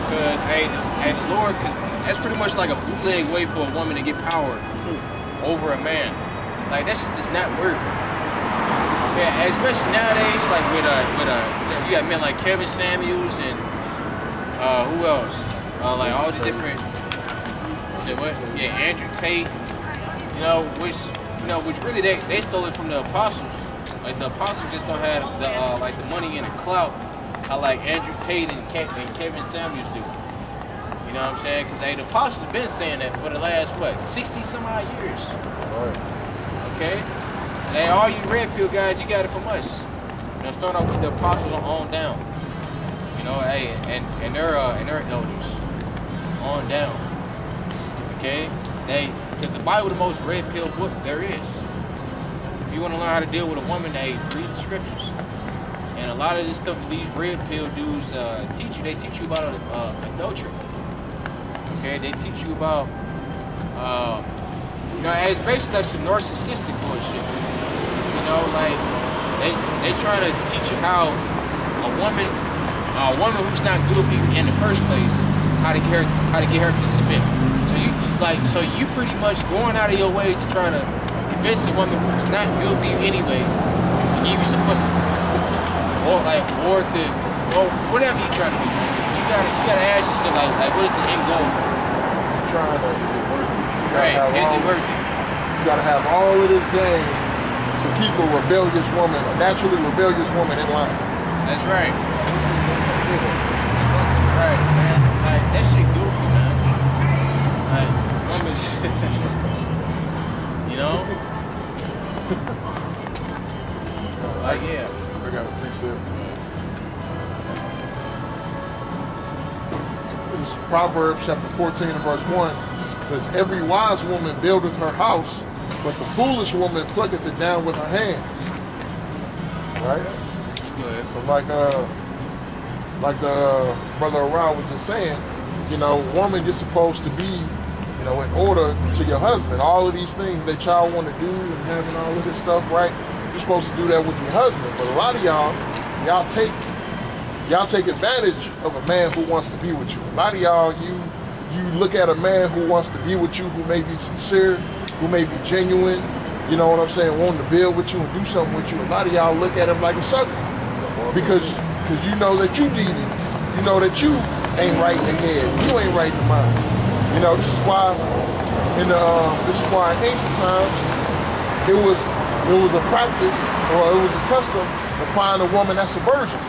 Because, hey, the Lord, that's pretty much like a bootleg way for a woman to get power over a man. Like, that shit does not work. Yeah, especially nowadays, like you got men like Kevin Samuels and who else? Like all the different. Say what? Yeah, Andrew Tate. Which really they stole it from the apostles. Like the apostles just don't have the the money and the clout. Like Andrew Tate and Kevin Samuels do. You know what I'm saying? Because the apostles have been saying that for the last 60 some odd years. Right. Okay. Hey, all you red pill guys, you got it from us. Start off with the apostles on down. And their elders on down. Okay, because the Bible the most red pill book there is. If you want to learn how to deal with a woman, read the scriptures. And a lot of this stuff that these red pill dudes teach you, they teach you about adultery. Okay, they teach you about it's basically like some narcissistic bullshit. Like they trying to teach you how a woman who's not good for you in the first place, how to get her to submit. So you pretty much going out of your way to try to convince a woman who's not good for you anyway to give you some pussy, or whatever you trying to do. You gotta ask yourself like what is the end goal? Is it worth it? Right? Is it worth it? You gotta have all of this game to keep a rebellious woman, a naturally rebellious woman in line. That's right. Right, man. Like, that shit goofy, man. Like, woman shit. Like, yeah. I got a precept. This is Proverbs chapter 14 and verse 1. It says, every wise woman buildeth her house, but the foolish woman plucketh it down with her hands. Right? Good. So like the brother around was just saying, you know, woman is supposed to be, you know, in order to your husband. All of these things that y'all want to do and having all of this stuff, right? You're supposed to do that with your husband. But a lot of y'all take advantage of a man who wants to be with you. A lot of y'all, you look at a man who wants to be with you, who may be sincere, who may be genuine, you know what I'm saying, wanting to build with you and do something with you. A lot of y'all look at him like a sucker because you know that you devious. You know that you ain't right in the head. You ain't right in the mind. You know, this is why in ancient times it was a practice or it was a custom to find a woman that's a virgin.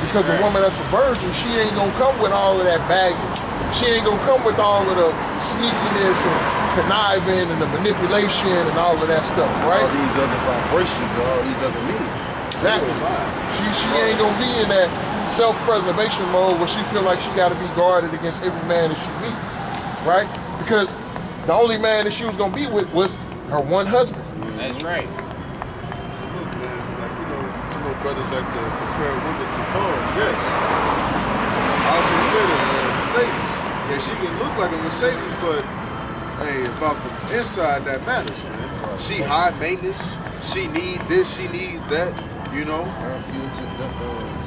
Because a woman that's a virgin, she ain't gonna come with all of that baggage. She ain't gonna come with all of the sneakiness and conniving and the manipulation and all of that stuff, right? All these other vibrations or all these other meanings. Exactly. She ain't gonna be in that self-preservation mode where she feel like she gotta be guarded against every man that she meet, right? Because the only man that she was gonna be with was her one husband. That's right. Look, man, like, you know, some of brothers like to compare women to cars. Yes. I was gonna say that, Mercedes. Yeah, she can look like a Mercedes, but hey, about the inside that matters, man. She high maintenance. She need this. She need that. You know.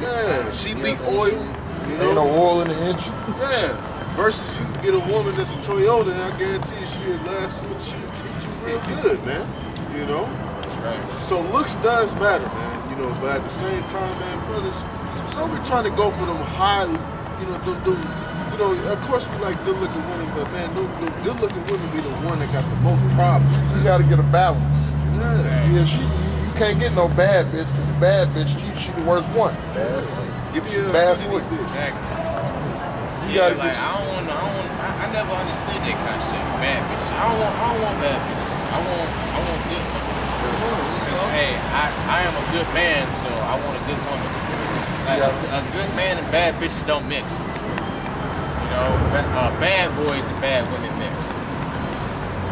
Yeah. She leak oil. You know. Ain't no oil in the engine. Yeah. Versus you can get a woman that's a Toyota, and I guarantee you she'll last you. She'll treat you real good, man. You know. Right. So looks does matter, man. You know, but at the same time, man, brothers, so we're trying to go for them high, you know, you know, of course we like good-looking women, but man, the good-looking women be the one that got the most problems. You gotta get a balance. Yeah. Yeah, you can't get no bad bitch, because the bad bitch, she the worst one. Give me a Bad foot. foot. Exactly. You Yeah, gotta like get I never understood that concept. Bad bitches. I don't want bad bitches. I want good women. Hey, I am a good man, so I want a good woman. Like, a good man and bad bitches don't mix. You know, bad boys and bad women mix.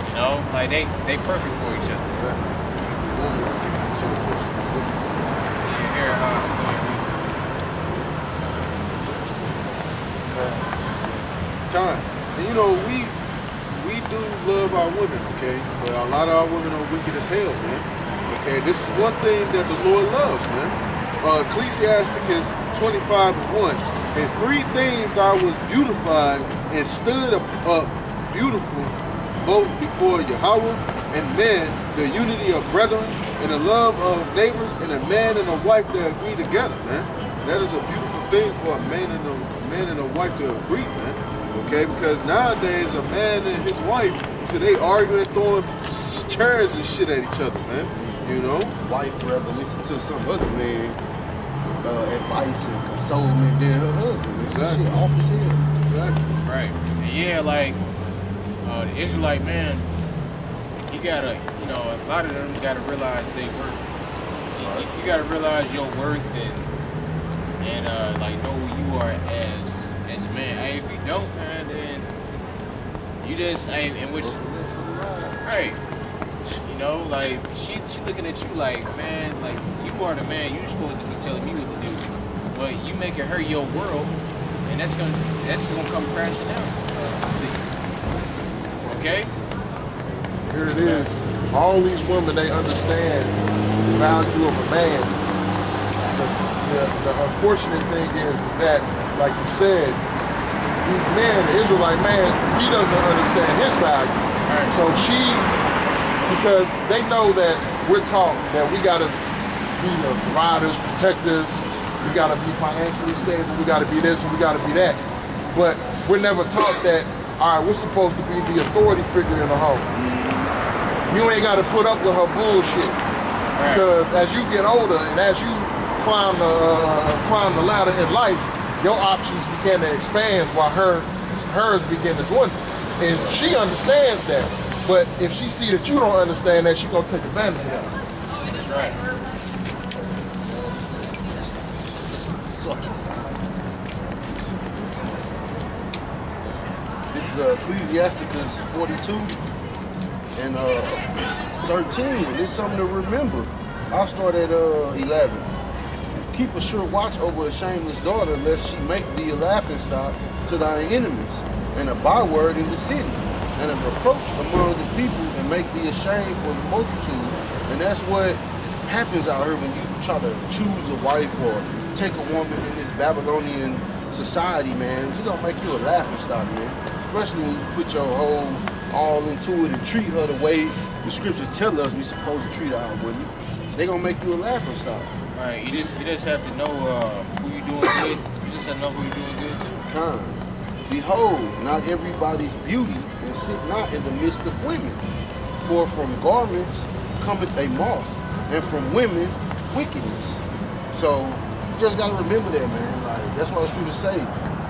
You know, like they perfect for each other. Here, Kind. And you know, we do love our women, okay? But a lot of our women are wicked as hell, man. Okay, this is one thing that the Lord loves, man. Ecclesiasticus 25:1. And 3 things I was beautified and stood up beautiful both before Yahweh and men, the unity of brethren and the love of neighbors, and a man and a wife that agree together, man. That is a beautiful thing for a man and a wife to agree, man. Okay, because nowadays a man and his wife, so they arguing, throwing chairs and shit at each other, man. You know? Wife rather listen to some other man advice and consolement than her husband. Exactly. Shit off his head. Exactly. right. And yeah, like the Israelite man, you gotta, you know, a lot of them gotta realize they worth. You gotta realize your worth and like know who you are as a man. Hey, if you don't, man, then you just ain't in which right. You know, like she looking at you like, man, like you are the man, you supposed to be telling me what to do. But you making her your world, and that's gonna come crashing down. Okay? Here it is. All these women, they understand the value of a man. The unfortunate thing is that, like you said, these men, the Israelite man, he doesn't understand his value. Right. So because they know that we're taught that we gotta be the providers, protectors, we gotta be financially stable, we gotta be this and we gotta be that. But we're never taught that, all right, we're supposed to be the authority figure in the home. You ain't gotta put up with her bullshit. Because as you get older and as you climb the ladder in life, your options begin to expand while hers begin to dwindle. And she understands that. But if she see that you don't understand that, she's gonna take advantage of that. That's right. This is Ecclesiasticus 42 and 13, and it's something to remember. I'll start at 11. keep a sure watch over a shameless daughter, lest she make thee a laughing stock to thy enemies, and a byword in the city, and a reproach among the people, and make thee ashamed for the multitude. And that's what happens out here when you try to choose a wife or take a woman in this Babylonian society, man. She's gonna make you a laughing stock, man. Especially when you put your whole all into it and treat her the way the scriptures tell us we supposed to treat our women. They gonna make you a laughing stock. Right, you just have to know who you're doing good. You just have to know who you're doing good to. Kind. Behold, not everybody's beauty, and sit not in the midst of women. For from garments cometh a moth, and from women wickedness. So you just gotta remember that, man. Like that's what the scriptures say.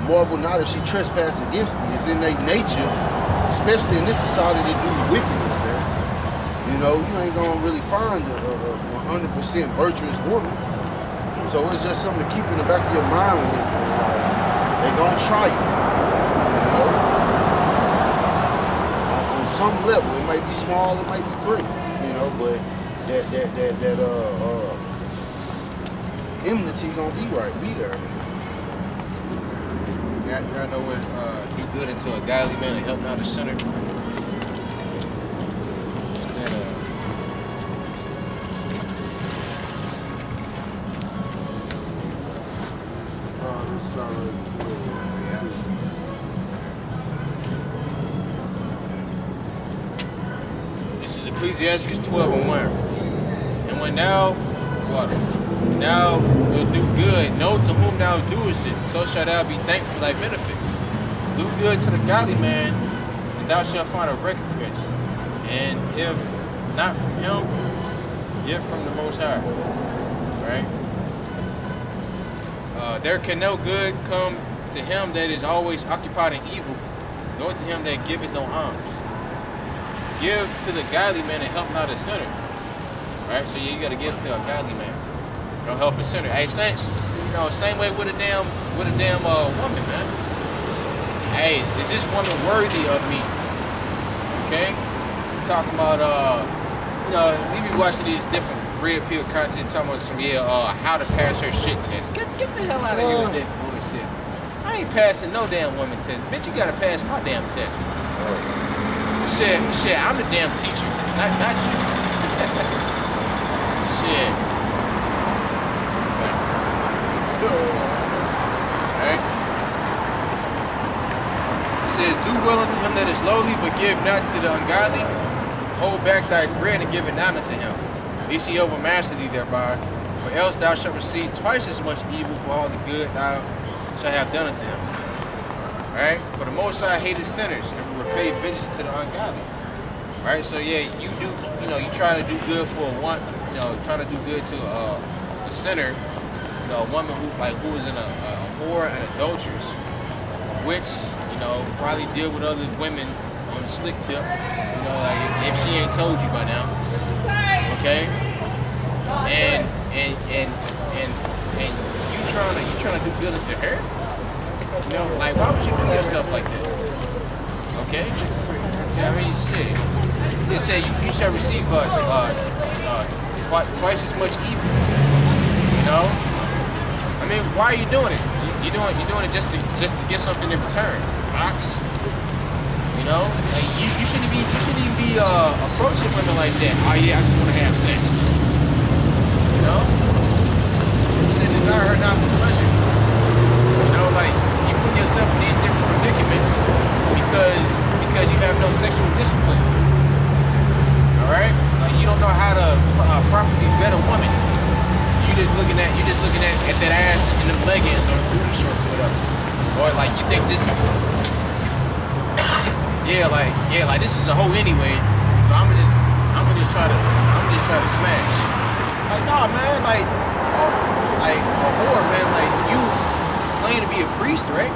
Marvel not if she trespass against thee. It's in their nature, especially in this society, to do wickedness, man. You know, you ain't gonna really find a 100% virtuous woman. So it's just something to keep in the back of your mind with, man. Like, they gonna try you. You know? On some level, it might be small, it might be great, you know, but that enmity gonna be there, man. Y'all know what do good into a godly man and help out the sinner. This is Ecclesiastes 12:1. And when thou wilt do good, know to whom thou doest it, so shalt thou be thankful for thy benefits. Do good to the godly man, and thou shalt find a recompense. And if not from him, yet from the Most High. Right? There can no good come to him that is always occupied in evil, nor to him that giveth no alms. Give to the godly man and help not a sinner. Right? So yeah, you gotta give to a godly man. Don't help a sinner. Hey, same way with a damn woman, man. Hey, is this woman worthy of me? Okay? Talking about we be watching these different red pill content talking about some how to pass her shit test. Get the hell out of here with that bullshit. I ain't passing no damn woman test. Bitch, you gotta pass my damn test. Shit, I'm the damn teacher, not you. Shit. Right? It says, do well unto him that is lowly, but give not to the ungodly. Hold back thy bread and give it not unto him. Lest he overmaster thee thereby. For else thou shalt receive twice as much evil for all the good thou shalt have done unto him. Right? For the Most High hated sinners and will repay vengeance to the ungodly. Right? So yeah, you try to do good for try to do good to a sinner, a woman who is in a whore and adulteress, which, probably deal with other women on the slick tip, like if she ain't told you by now. Okay? And you trying to do good to her? Like why would you do yourself like that? Okay? I mean, shit. It said you shall receive twice as much evil. I mean, why are you doing it? You're doing it just to get something in return. Ox. Like you shouldn't even be approaching women like that. Oh yeah, I just want to have sex. You should desire her not for pleasure. Like you put yourself in these different predicaments because you have no sexual discipline. All right, like you don't know how to properly vet a woman. You're just looking at that ass in the leggings or the booty shorts or whatever. Or like you think this like this is a hoe anyway, so I'm gonna just try to smash. Like nah, man, like a whore, man, like you claim to be a priest, right?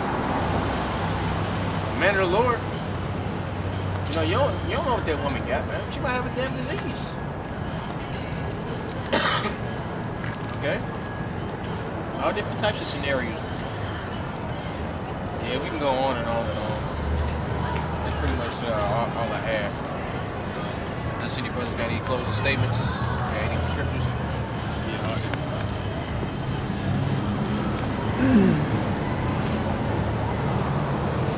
A man of the Lord. You don't know what that woman got, man. She might have a damn disease. Okay? All different types of scenarios. Yeah, we can go on and on and on. That's pretty much all I have. Unless any brothers got any closing statements, got any scriptures? Yeah, all good. Let's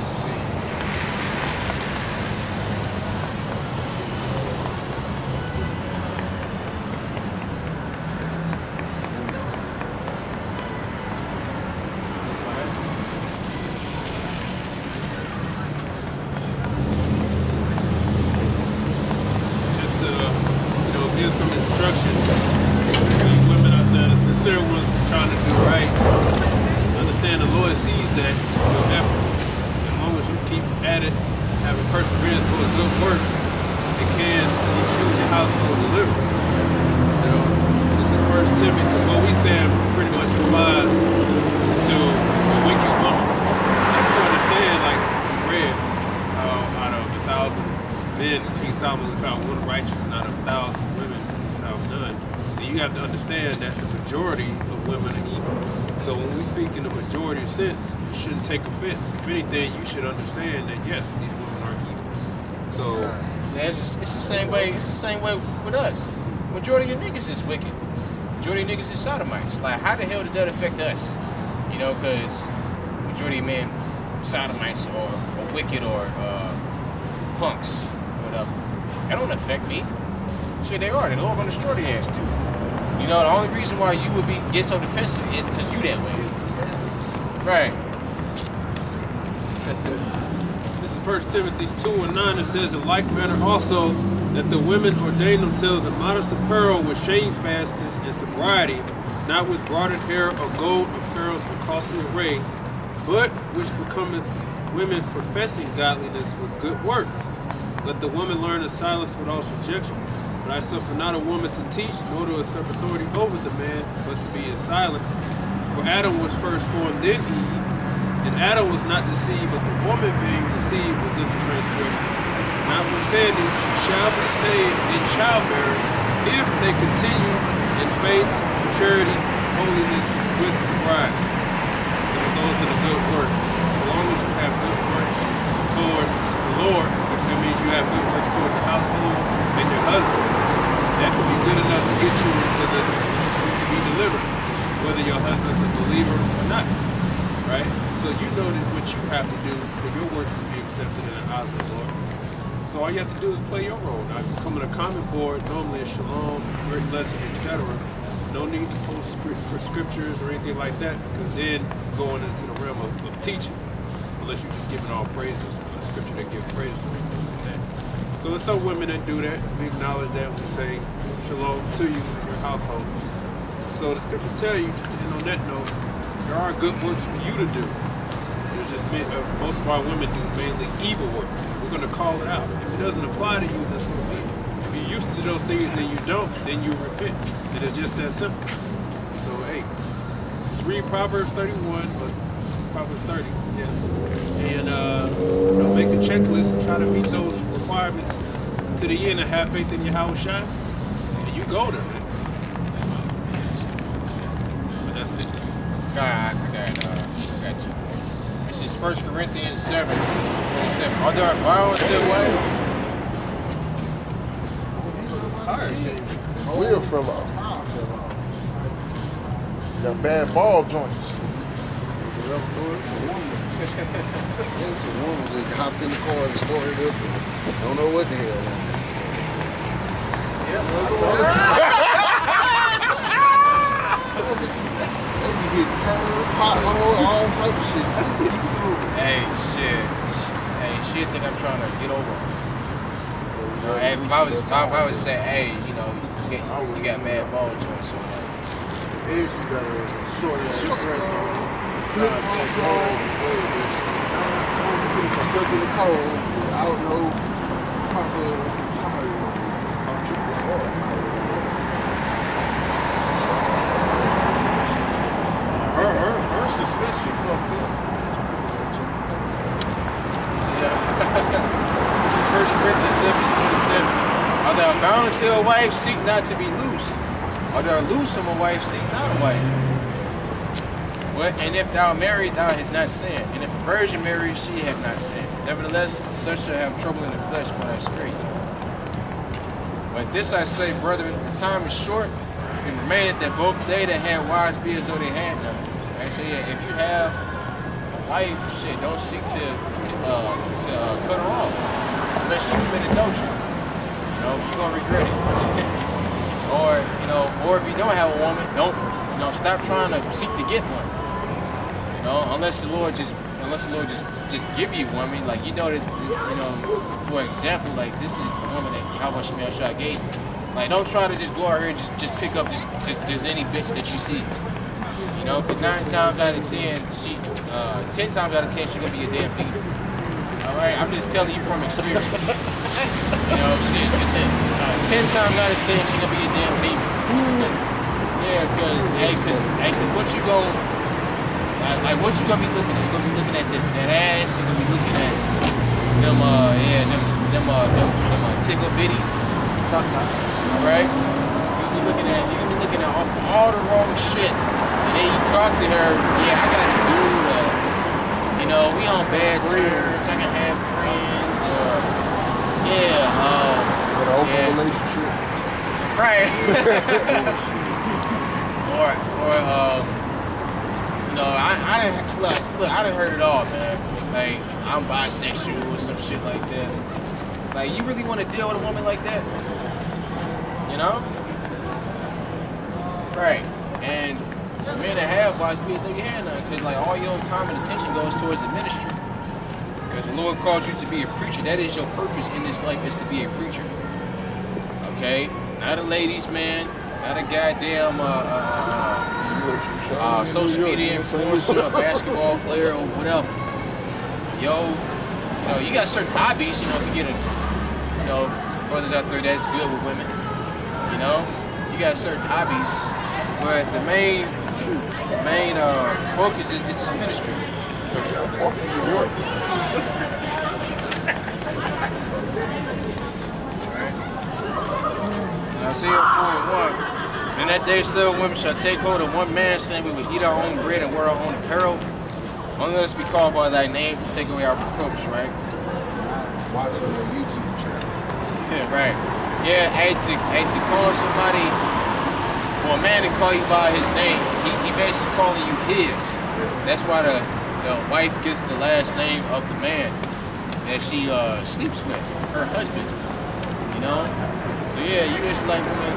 see. Just to, give some instruction. These women out there, the sincere ones trying to do right. Understand the Lord sees that your efforts. As long as you keep at it, having perseverance towards good works, it can get you and your household delivered. This is First Timothy, because what we saying pretty much applies to a wicked woman. Like you understand, like we read, out of 1,000 men, King Solomon found one righteous, and out of 1,000 women, he found none. And you have to understand that the majority of women are evil. So when we speak in the majority sense, you shouldn't take offense. If anything, you should understand that yes, these women are evil. So yeah, it's the same way. It's the same way with us. Majority of niggas is wicked. Majority of niggas is sodomites. Like, how the hell does that affect us? Because majority of men sodomites or wicked or punks, whatever. That don't affect me. Shit, they are. They're all gonna destroy their ass too. The only reason why you would get so defensive is because you that way. Right. this is 1 Timothy 2:9. It says, in like manner also, that the women ordain themselves in modest apparel with shamefastness and sobriety, not with broidered hair or gold apparels or costly array, but which becometh women professing godliness with good works. Let the woman learn in silence with all subjection. But I suffer not a woman to teach, nor to usurp authority over the man, but to be in silence. For Adam was first formed, then Eve. And Adam was not deceived, but the woman being deceived was in the transgression. Notwithstanding, she shall be saved in childbearing, if they continue in faith, charity, holiness, with sobriety. So it goes to the good works. So long as you have good works towards the Lord, which that means you have good works towards your household and your husband, that could be good enough to get you to be delivered, whether your husband's a believer or not, right? So you know that what you have to do for your works to be accepted in the eyes of the Lord. So all you have to do is play your role. Now, if you come on a comment board, normally a shalom, great lesson, etc. No need to post for scriptures or anything like that, because then going into the realm of teaching, unless you're just giving all praises, a scripture that gives praises or anything like that. So there's some women that do that. We acknowledge that. We say shalom to you and your household. So the scriptures tell you, just to end on that note, there are good works for you to do. It's just most of our women do mainly evil works. We're going to call it out. If it doesn't apply to you, then so be it. If you're used to those things and you don't, then you repent. And it's just that simple. So hey, just read Proverbs 31, or Proverbs 30, yeah. And make a checklist and try to meet those requirements to the end and have faith in Yahweh Shai, and you go there. But that's it. I got you. This is 1 Corinthians 7:27. Are there violence in the way? Wheel fell off. Got bad ball joints. The woman just hopped in the car and started up and don't know what the hell. You get pothole, all type of shit. Hey, shit that I'm trying to get over. Hey, if I was to say, hey, you got mad ball joints. So And she got a short dress on. Flip-flops on. Stuck in the cold. I don't know. Her suspension fucked up. This is 1 Corinthians 7:27. Are thou bound unto a wife, seek not to be loose. Are thou loose from a wife, seek not a wife. And if thou marry, thou hast not sinned. And if a virgin marries, she has not sinned. Nevertheless, such shall have trouble in the flesh, but I spare you. But this I say, brethren, the time is short, and remaineth that both they that had wives be as though they had none, Right? So yeah, if you have a wife, shit, don't seek to cut her off unless she committed adultery. You know, you're gonna regret it. Or or if you don't have a woman, don't stop trying to seek to get one. You know, unless the Lord just give you one. I mean, like that, for example, like this is a woman that Yahweh Shemel Shah gave. Like, don't try to just go out here and just pick up just any bitch that you see. You know, because 9 times out of 10, 10 times out of 10, she's gonna be a damn female. All right, I'm just telling you from experience. Shit, listen, 10 times out of 10, she's gonna be a damn female. Yeah, because what you gonna be looking at? You're gonna be looking at that ass. You're gonna be looking at them tickle bitties. All right, you're gonna be looking at all the wrong shit. And then you talk to her. Yeah, I got a dude. We on bad terms. I can have friends. An open relationship. Right. I done heard it all, man. Like, I'm bisexual or some shit like that. Like, you really want to deal with a woman like that? You know? Right. And the men that have wives, please throw your hand up, because like all your time and attention goes towards the ministry. Because the Lord called you to be a preacher. That is your purpose in this life, is to be a preacher. Okay? Not a ladies' man, not a goddamn social media influencer, a basketball player, or whatever. You got certain hobbies, if you get brothers out there that's good with women, you got certain hobbies, but the main focus is this ministry. Isaiah 4:1. And that day 7 women shall take hold of one man, saying, we will eat our own bread and wear our own apparel. Only let us be called by thy name to take away our reproach, right? Watching your YouTube channel. Yeah, right. Yeah, to call somebody, for a man to call you by his name, he basically calling you his. That's why the wife gets the last name of the man that she sleeps with, her husband. So yeah, you just like women.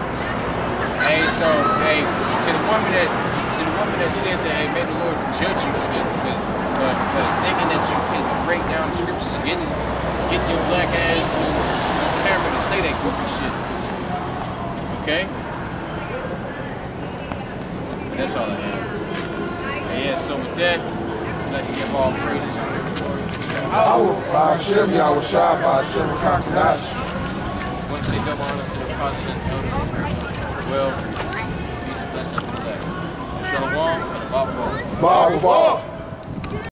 To the woman that said that, hey, may the Lord judge you for thinking that you can break down scriptures and get your black ass on camera to say that goofy shit. Okay? That's all I have. And yeah, so with that, I'd like to give all praises, honor, and glory to Hashem, Yahweh Shai, Hashem, Kakadash. I want to say double honor to the apostles and elders. Well, peace and blessings to the back. Shalom and a Bible.